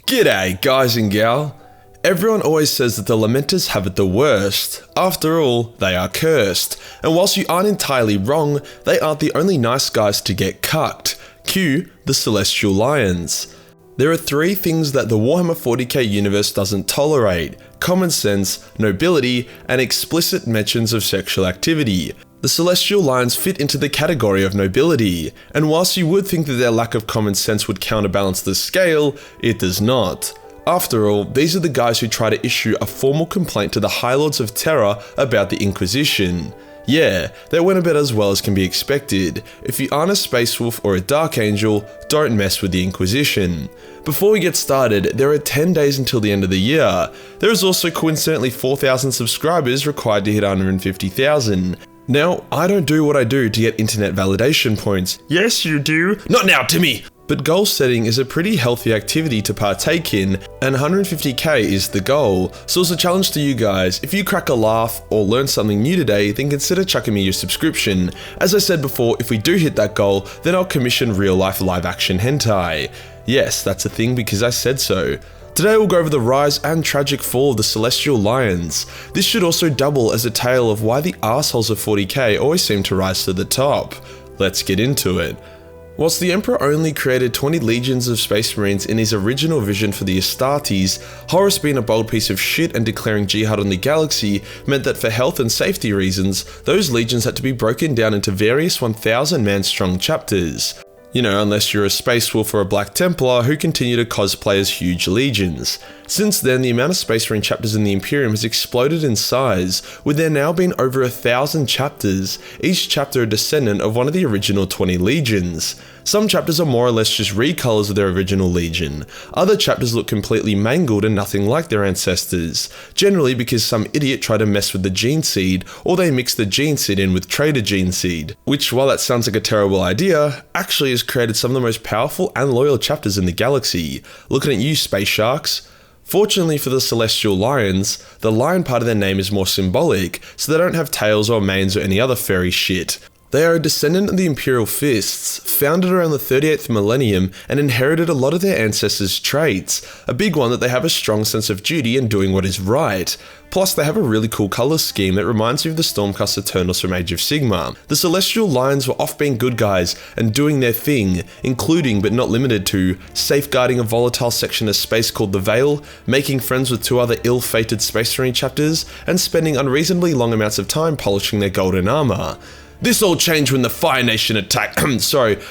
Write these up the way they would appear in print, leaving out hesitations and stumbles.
G'day, guys and gal. Everyone always says that the Lamenters have it the worst. After all, they are cursed. And whilst you aren't entirely wrong, they aren't the only nice guys to get cucked. Cue the Celestial Lions. There are three things that the Warhammer 40k universe doesn't tolerate: common sense, nobility, and explicit mentions of sexual activity. The Celestial Lions fit into the category of nobility, and whilst you would think that their lack of common sense would counterbalance the scale, it does not. After all, these are the guys who try to issue a formal complaint to the High Lords of Terror about the Inquisition. Yeah, they went about as well as can be expected. If you aren't a Space Wolf or a Dark Angel, don't mess with the Inquisition. Before we get started, there are 10 days until the end of the year. There is also coincidentally 4,000 subscribers required to hit 150,000. Now, I don't do what I do to get internet validation points. Yes, you do. Not now, Timmy! But goal setting is a pretty healthy activity to partake in, and 150k is the goal. So as a challenge to you guys, if you crack a laugh or learn something new today, then consider chucking me your subscription. As I said before, if we do hit that goal, then I'll commission real life live action hentai. Yes, that's a thing because I said so. Today we'll go over the rise and tragic fall of the Celestial Lions. This should also double as a tale of why the arseholes of 40k always seem to rise to the top. Let's get into it. Whilst the Emperor only created 20 legions of Space Marines in his original vision for the Astartes, Horus being a bold piece of shit and declaring jihad on the galaxy meant that for health and safety reasons, those legions had to be broken down into various 1,000-man strong chapters. You know, unless you're a Space Wolf or a Black Templar who continue to cosplay as huge legions. Since then, the amount of Space Marine chapters in the Imperium has exploded in size, with there now being over 1,000 chapters, each chapter a descendant of one of the original 20 legions. Some chapters are more or less just recolors of their original legion. Other chapters look completely mangled and nothing like their ancestors, generally because some idiot tried to mess with the gene seed, or they mixed the gene seed in with traitor gene seed, which, while that sounds like a terrible idea, actually has created some of the most powerful and loyal chapters in the galaxy. Looking at you, Space Sharks. Fortunately for the Celestial Lions, the lion part of their name is more symbolic, so they don't have tails or manes or any other furry shit. They are a descendant of the Imperial Fists, founded around the 38th millennium and inherited a lot of their ancestors' traits, a big one that they have a strong sense of duty and doing what is right. Plus, they have a really cool colour scheme that reminds me of the Stormcast Eternals from Age of Sigmar. The Celestial Lions were off being good guys and doing their thing, including but not limited to safeguarding a volatile section of space called the Veil, making friends with two other ill-fated Space Marine chapters, and spending unreasonably long amounts of time polishing their golden armour. This all changed when the Fire Nation attacked,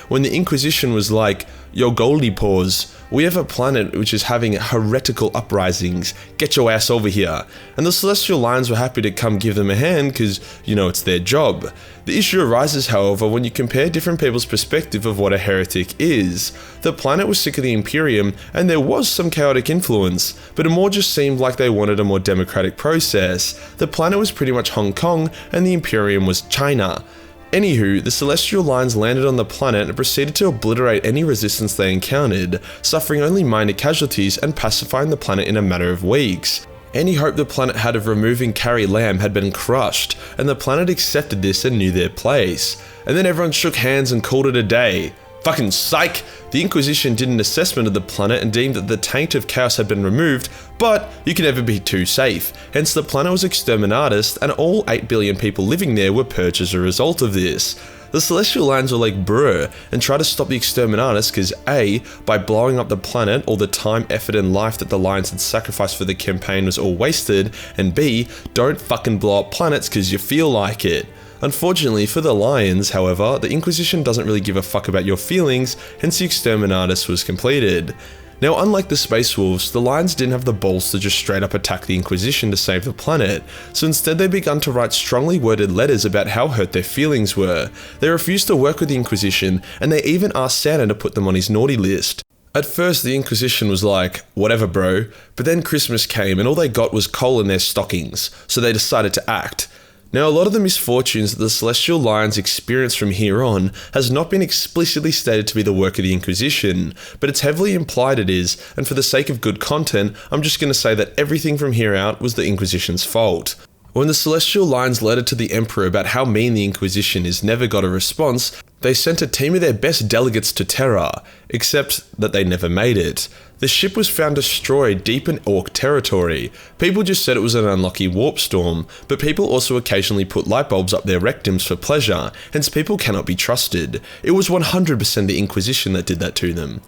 when the Inquisition was like, yo Goldie Paws, we have a planet which is having heretical uprisings, get your ass over here. And the Celestial Lions were happy to come give them a hand because, you know, it's their job. The issue arises, however, when you compare different people's perspective of what a heretic is. The planet was sick of the Imperium, and there was some chaotic influence, but it more just seemed like they wanted a more democratic process. The planet was pretty much Hong Kong, and the Imperium was China. Anywho, the Celestial Lions landed on the planet and proceeded to obliterate any resistance they encountered, suffering only minor casualties and pacifying the planet in a matter of weeks. Any hope the planet had of removing Carrie Lam had been crushed, and the planet accepted this and knew their place. And then everyone shook hands and called it a day. Fucking psych! The Inquisition did an assessment of the planet and deemed that the taint of chaos had been removed, but you can never be too safe. Hence the planet was exterminatus, and all 8 billion people living there were purged as a result of this. The Celestial Lions were like bruh, and tried to stop the exterminatus because A, by blowing up the planet, all the time, effort and life that the Lions had sacrificed for the campaign was all wasted, and B, don't fucking blow up planets because you feel like it. Unfortunately for the Lions, however, the Inquisition doesn't really give a fuck about your feelings, hence the exterminatus was completed. Now, unlike the Space Wolves, the Lions didn't have the balls to just straight up attack the Inquisition to save the planet, so instead they begun to write strongly worded letters about how hurt their feelings were. They refused to work with the Inquisition, and they even asked Santa to put them on his naughty list. At first, the Inquisition was like, whatever bro, but then Christmas came and all they got was coal in their stockings, so they decided to act. Now, a lot of the misfortunes that the Celestial Lions experience from here on has not been explicitly stated to be the work of the Inquisition, but it's heavily implied it is, and for the sake of good content, I'm just going to say that everything from here out was the Inquisition's fault. When the Celestial Lions letter to the Emperor about how mean the Inquisition is never got a response, they sent a team of their best delegates to Terra, except that they never made it. The ship was found destroyed deep in Orc territory. People just said it was an unlucky warp storm, but people also occasionally put light bulbs up their rectums for pleasure, hence people cannot be trusted. It was 100% the Inquisition that did that to them.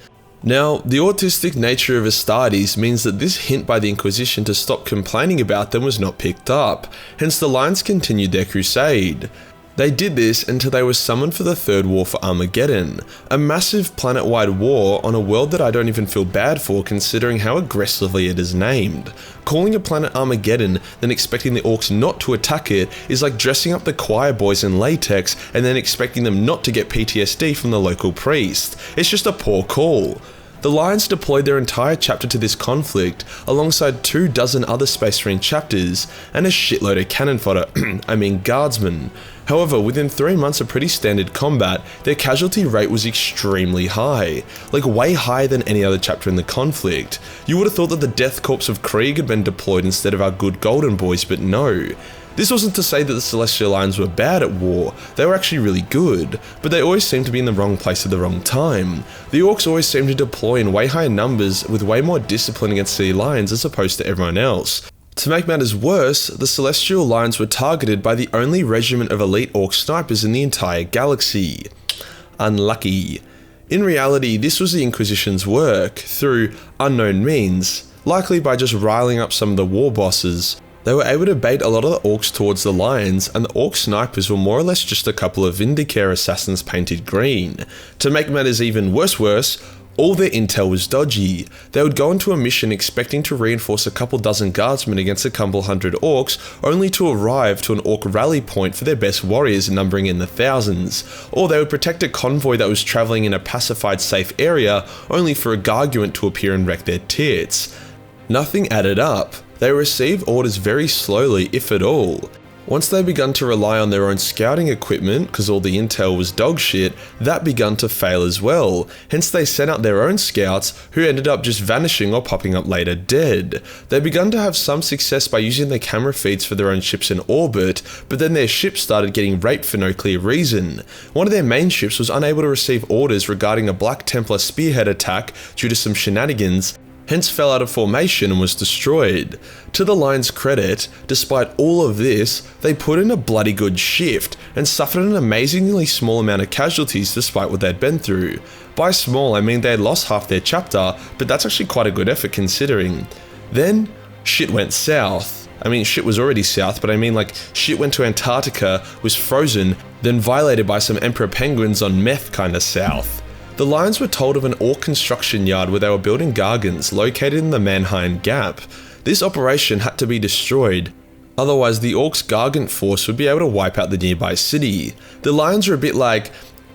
Now, the autistic nature of Astartes means that this hint by the Inquisition to stop complaining about them was not picked up, hence the Lions continued their crusade. They did this until they were summoned for the Third War for Armageddon, a massive planet-wide war on a world that I don't even feel bad for considering how aggressively it is named. Calling a planet Armageddon, then expecting the Orcs not to attack it is like dressing up the choir boys in latex and then expecting them not to get PTSD from the local priest. It's just a poor call. The Lions deployed their entire chapter to this conflict, alongside 24 other Space Marine chapters, and a shitload of cannon fodder, guardsmen. However, within 3 months of pretty standard combat, their casualty rate was extremely high, like way higher than any other chapter in the conflict. You would have thought that the Death Corps of Krieg had been deployed instead of our good Golden Boys, but no. This wasn't to say that the Celestial Lions were bad at war, they were actually really good, but they always seemed to be in the wrong place at the wrong time. The Orcs always seemed to deploy in way higher numbers with way more discipline against the Lions as opposed to everyone else. To make matters worse, the Celestial Lions were targeted by the only regiment of elite Orc snipers in the entire galaxy. Unlucky. In reality, this was the Inquisition's work, through unknown means, likely by just riling up some of the war bosses. They were able to bait a lot of the Orcs towards the Lions, and the Orc snipers were more or less just a couple of Vindicare assassins painted green. To make matters even worse, all their intel was dodgy. They would go into a mission expecting to reinforce a couple dozen guardsmen against a couple hundred Orcs, only to arrive to an Orc rally point for their best warriors numbering in the thousands. Or they would protect a convoy that was travelling in a pacified safe area, only for a Gargant to appear and wreck their tits. Nothing added up. They received orders very slowly, if at all. Once they begun to rely on their own scouting equipment, because all the intel was dog shit, that began to fail as well. Hence they sent out their own scouts, who ended up just vanishing or popping up later dead. They began to have some success by using their camera feeds for their own ships in orbit, but then their ships started getting raped for no clear reason. One of their main ships was unable to receive orders regarding a Black Templar spearhead attack due to some shenanigans, hence fell out of formation and was destroyed. To the Lions' credit, despite all of this, they put in a bloody good shift and suffered an amazingly small amount of casualties despite what they'd been through. By small, I mean they had lost half their chapter, but that's actually quite a good effort considering. Then, shit went south. I mean, shit was already south, but I mean like shit went to Antarctica, was frozen, then violated by some Emperor Penguins on meth kinda south. The Lions were told of an Orc construction yard where they were building Gargants located in the Mannheim Gap. This operation had to be destroyed, otherwise the Orcs' Gargant force would be able to wipe out the nearby city. The Lions were a bit like,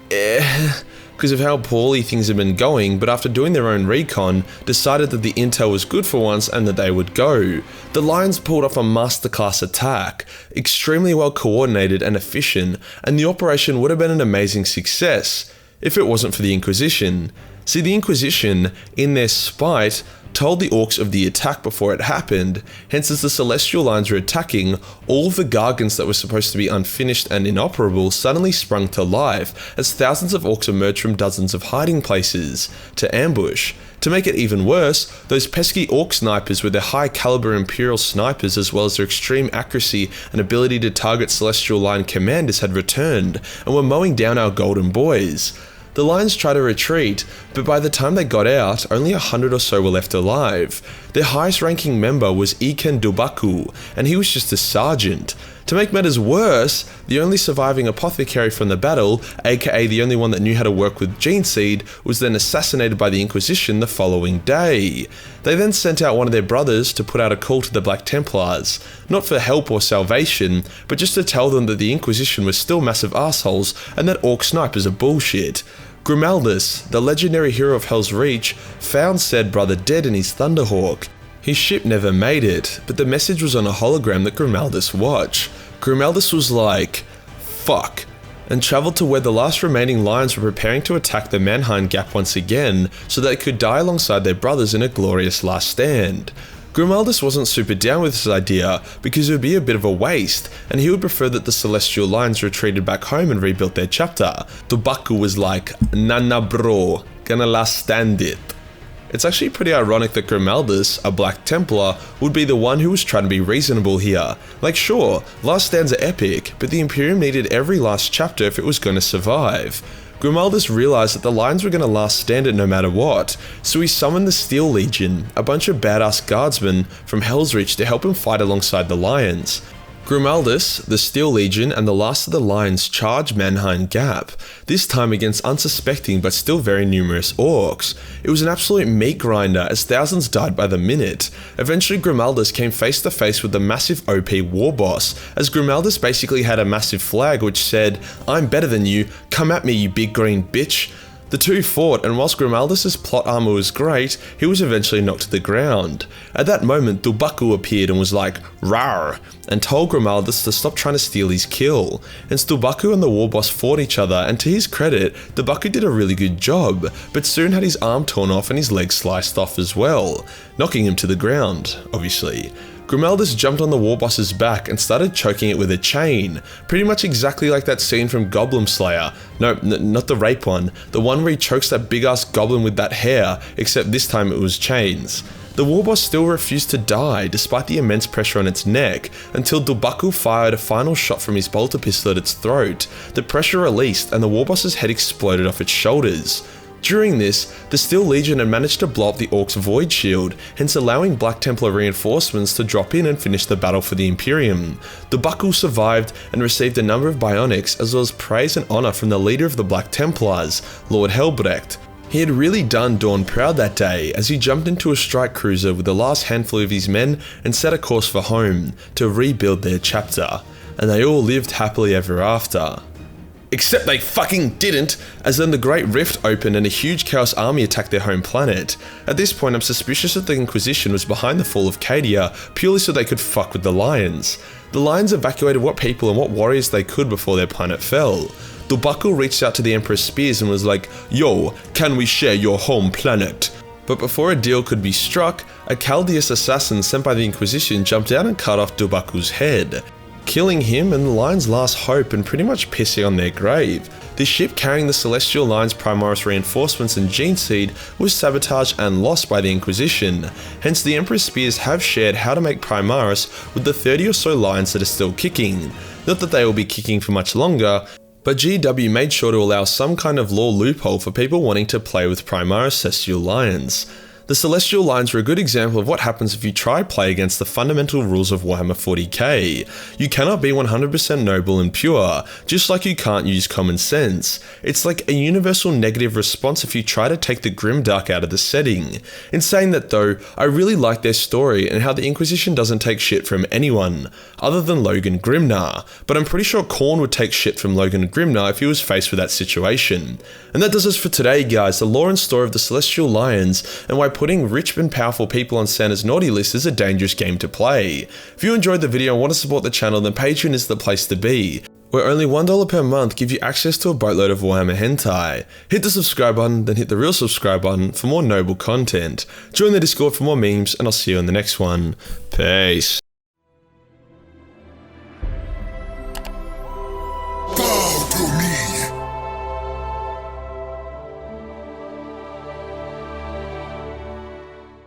because of how poorly things had been going, but after doing their own recon, decided that the intel was good for once and that they would go. The Lions pulled off a masterclass attack, extremely well coordinated and efficient, and the operation would have been an amazing success if it wasn't for the Inquisition. See, the Inquisition, in their spite, told the Orcs of the attack before it happened, hence as the Celestial Lions were attacking, all of the Gargants that were supposed to be unfinished and inoperable suddenly sprung to life, as thousands of Orcs emerged from dozens of hiding places to ambush. To make it even worse, those pesky Orc snipers with their high caliber Imperial snipers as well as their extreme accuracy and ability to target Celestial Lion commanders had returned, and were mowing down our Golden Boys. The Lions tried to retreat, but by the time they got out, only 100 or so were left alive. Their highest ranking member was Iken Dubaku, and he was just a sergeant. To make matters worse, the only surviving apothecary from the battle, aka the only one that knew how to work with Gene Seed, was then assassinated by the Inquisition the following day. They then sent out one of their brothers to put out a call to the Black Templars, not for help or salvation, but just to tell them that the Inquisition was still massive assholes and that Orc snipers are bullshit. Grimaldus, the legendary hero of Hell's Reach, found said brother dead in his Thunderhawk. His ship never made it, but the message was on a hologram that Grimaldus watched. Grimaldus was like, fuck, and travelled to where the last remaining Lions were preparing to attack the Mannheim Gap once again, so they could die alongside their brothers in a glorious last stand. Grimaldus wasn't super down with this idea because it would be a bit of a waste, and he would prefer that the Celestial Lions retreated back home and rebuilt their chapter. Tulbaku was like, "Nah bro, gonna last stand it." It's actually pretty ironic that Grimaldus, a Black Templar, would be the one who was trying to be reasonable here. Like sure, last stands are epic, but the Imperium needed every last chapter if it was going to survive. Grimaldus realized that the Lions were going to last stand it no matter what, so he summoned the Steel Legion, a bunch of badass guardsmen from Hellsreach to help him fight alongside the Lions. Grimaldus, the Steel Legion, and the last of the Lions charged Manheim Gap, this time against unsuspecting but still very numerous orcs. It was an absolute meat grinder as thousands died by the minute. Eventually Grimaldus came face to face with the massive OP war boss, as Grimaldus basically had a massive flag which said, "I'm better than you, come at me you big green bitch." The two fought, and whilst Grimaldus' plot armor was great, he was eventually knocked to the ground. At that moment, Tulbaku appeared and was like, "Rawr," and told Grimaldus to stop trying to steal his kill. Hence Tulbaku and the war boss fought each other, and to his credit, Tulbaku did a really good job, but soon had his arm torn off and his leg sliced off as well, knocking him to the ground, obviously. Grimaldus jumped on the war boss's back and started choking it with a chain, pretty much exactly like that scene from Goblin Slayer. No, not the rape one, the one where he chokes that big ass goblin with that hair, except this time it was chains. The war boss still refused to die despite the immense pressure on its neck, until Tulbaku fired a final shot from his bolter pistol at its throat. The pressure released and the war boss's head exploded off its shoulders. During this, the Steel Legion had managed to blow up the Orcs' Void Shield, hence allowing Black Templar reinforcements to drop in and finish the battle for the Imperium. Tulbaku survived and received a number of bionics as well as praise and honour from the leader of the Black Templars, Lord Helbrecht. He had really done Dawn proud that day as he jumped into a strike cruiser with the last handful of his men and set a course for home to rebuild their chapter, and they all lived happily ever after. Except they fucking didn't, as then the Great Rift opened and a huge Chaos army attacked their home planet. At this point I'm suspicious that the Inquisition was behind the fall of Cadia purely so they could fuck with the Lions. The Lions evacuated what people and what warriors they could before their planet fell. Tulbaku reached out to the Emperor Spears and was like, "Yo, can we share your home planet?" But before a deal could be struck, a Chaldeus assassin sent by the Inquisition jumped out and cut off Tulbaku's head, killing him and the Lions' last hope and pretty much pissing on their grave. The ship carrying the Celestial Lions Primaris reinforcements and Geneseed was sabotaged and lost by the Inquisition, hence the Emperor's Spears have shared how to make Primaris with the 30 or so Lions that are still kicking. Not that they will be kicking for much longer, but GW made sure to allow some kind of lore loophole for people wanting to play with Primaris Celestial Lions. The Celestial Lions were a good example of what happens if you try play against the fundamental rules of Warhammer 40k. You cannot be 100% noble and pure, just like you can't use common sense. It's like a universal negative response if you try to take the grimdark out of the setting. In saying that though, I really like their story and how the Inquisition doesn't take shit from anyone, other than Logan Grimnar, but I'm pretty sure Khorne would take shit from Logan Grimnar if he was faced with that situation. And that does us for today guys, the lore and story of the Celestial Lions, and why putting rich and powerful people on Santa's naughty list is a dangerous game to play. If you enjoyed the video and want to support the channel, then Patreon is the place to be, where only $1 per month gives you access to a boatload of Warhammer hentai. Hit the subscribe button, then hit the real subscribe button for more noble content. Join the Discord for more memes, and I'll see you in the next one. Peace.